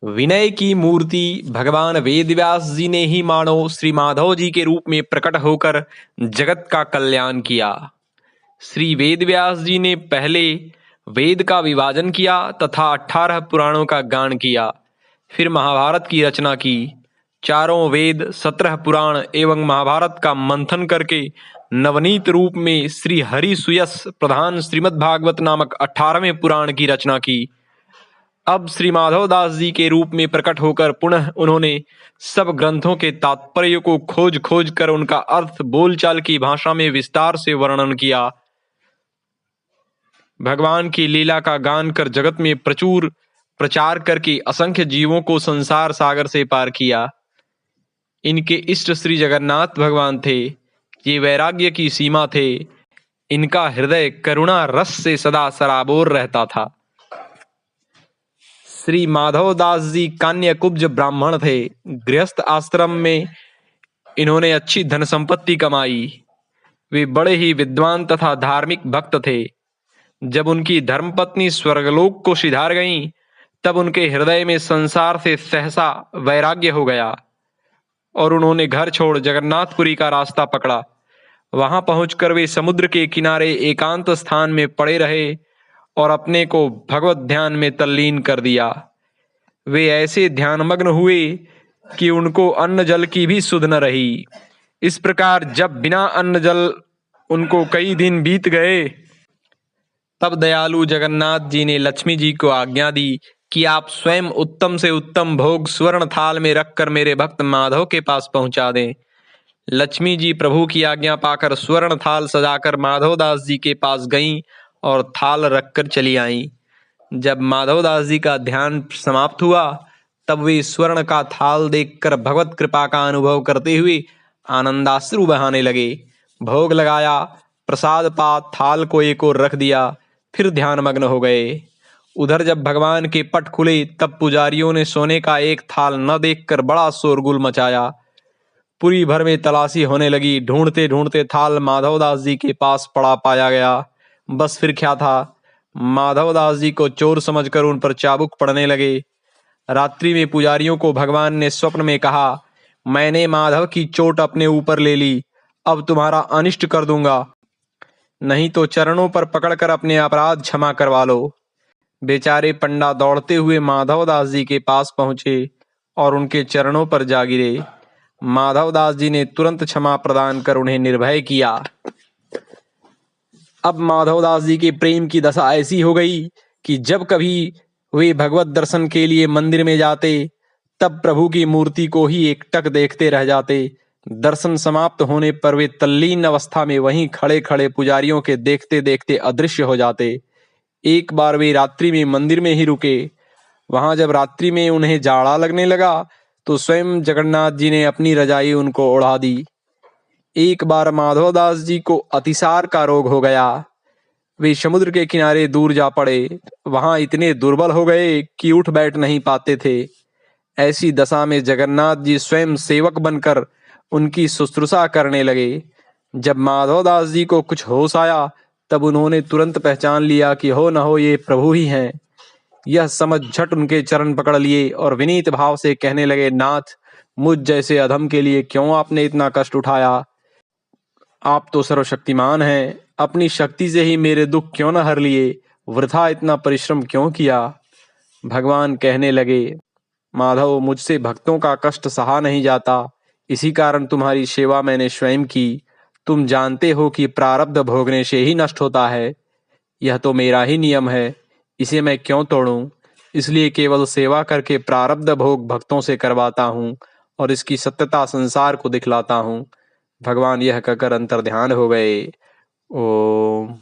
विनय की मूर्ति भगवान वेदव्यास जी ने ही मानो श्री माधव जी के रूप में प्रकट होकर जगत का कल्याण किया। श्री वेदव्यास जी ने पहले वेद का विभाजन किया तथा 18 पुराणों का गान किया, फिर महाभारत की रचना की। चारों वेद, 17 पुराण एवं महाभारत का मंथन करके नवनीत रूप में श्री हरि सुयस प्रधान श्रीमद् भागवत नामक 18वें पुराण की रचना की। अब श्री माधव दास जी के रूप में प्रकट होकर पुनः उन्होंने सब ग्रंथों के तात्पर्य को खोज खोज कर उनका अर्थ बोलचाल की भाषा में विस्तार से वर्णन किया। भगवान की लीला का गान कर जगत में प्रचुर प्रचार करके असंख्य जीवों को संसार सागर से पार किया। इनके इष्ट श्री जगन्नाथ भगवान थे। ये वैराग्य की सीमा थे। इनका हृदय करुणा रस से सदा सराबोर रहता था। श्री माधव दास जी कान्य कुब्ज ब्राह्मण थे। गृहस्थ आश्रम में इन्होंने अच्छी धन संपत्ति कमाई। वे बड़े ही विद्वान तथा धार्मिक भक्त थे। जब उनकी धर्मपत्नी स्वर्गलोक को सिधार गईं, तब उनके हृदय में संसार से सहसा वैराग्य हो गया और उन्होंने घर छोड़ जगन्नाथपुरी का रास्ता पकड़ा। वहां पहुंचकर वे समुद्र के किनारे एकांत स्थान में पड़े रहे और अपने को भगवत ध्यान में तल्लीन कर दिया। वे ऐसे ध्यानमग्न हुए कि उनको अन्न जल की भी सुध न रही। इस प्रकार जब बिना अन्न जल उनको कई दिन बीत गए, तब दयालु जगन्नाथ जी ने लक्ष्मी जी को आज्ञा दी कि आप स्वयं उत्तम से उत्तम भोग स्वर्ण थाल में रखकर मेरे भक्त माधव के पास पहुंचा दें। लक्ष्मी जी प्रभु की आज्ञा पाकर स्वर्ण थाल सजाकर माधव दास जी के पास गईं और थाल रखकर चली आईं। जब माधव दास जी का ध्यान समाप्त हुआ, तब वे स्वर्ण का थाल देखकर भगवत कृपा का अनुभव करते हुए आनंदाश्रु बहाने लगे। भोग लगाया, प्रसाद पा थाल को एक ओर रख दिया, फिर ध्यानमग्न हो गए। उधर जब भगवान के पट खुले, तब पुजारियों ने सोने का एक थाल न देखकर बड़ा शोरगुल मचाया। पुरी भर में तलाशी होने लगी। ढूंढते ढूंढते थाल माधव दास जी के पास पड़ा पाया गया। बस फिर क्या था, माधव दास जी को चोर समझकर उन पर चाबुक पड़ने लगे। रात्रि में पुजारियों को भगवान ने स्वप्न में कहा, मैंने माधव की चोट अपने ऊपर ले ली, अब तुम्हारा अनिष्ट कर दूंगा, नहीं तो चरणों पर पकड़कर अपने अपराध क्षमा करवा लो। बेचारे पंडा दौड़ते हुए माधव दास जी के पास पहुंचे और उनके चरणों पर जा गिरे। माधव दास जी ने तुरंत क्षमा प्रदान कर उन्हें निर्भय किया। अब माधव दास जी के प्रेम की दशा ऐसी हो गई कि जब कभी वे भगवत दर्शन के लिए मंदिर में जाते, तब प्रभु की मूर्ति को ही एकटक देखते रह जाते। दर्शन समाप्त होने पर वे तल्लीन अवस्था में वहीं खड़े खड़े पुजारियों के देखते देखते अदृश्य हो जाते। एक बार वे रात्रि में मंदिर में ही रुके। वहां जब रात्रि में उन्हें जाड़ा लगने लगा, तो स्वयं जगन्नाथ जी ने अपनी रजाई उनको ओढ़ा दी। एक बार माधव दास जी को अतिसार का रोग हो गया। वे समुद्र के किनारे दूर जा पड़े। वहां इतने दुर्बल हो गए कि उठ बैठ नहीं पाते थे। ऐसी दशा में जगन्नाथ जी स्वयं सेवक बनकर उनकी शुश्रूषा करने लगे। जब माधव दास जी को कुछ होश आया, तब उन्होंने तुरंत पहचान लिया कि हो न हो ये प्रभु ही हैं। यह समझ झट उनके चरण पकड़ लिए और विनीत भाव से कहने लगे, नाथ, मुझ जैसे अधम के लिए क्यों आपने इतना कष्ट उठाया? आप तो सर्वशक्तिमान हैं, अपनी शक्ति से ही मेरे दुख क्यों न हर लिए? वृथा इतना परिश्रम क्यों किया? भगवान कहने लगे, माधव, मुझसे भक्तों का कष्ट सहा नहीं जाता, इसी कारण तुम्हारी सेवा मैंने स्वयं की। तुम जानते हो कि प्रारब्ध भोगने से ही नष्ट होता है। यह तो मेरा ही नियम है, इसे मैं क्यों तोड़ूं? इसलिए केवल सेवा करके प्रारब्ध भोग भक्तों से करवाता हूँ और इसकी सत्यता संसार को दिखलाता हूँ। भगवान यह कहकर अंतर्ध्यान हो गए। ओम।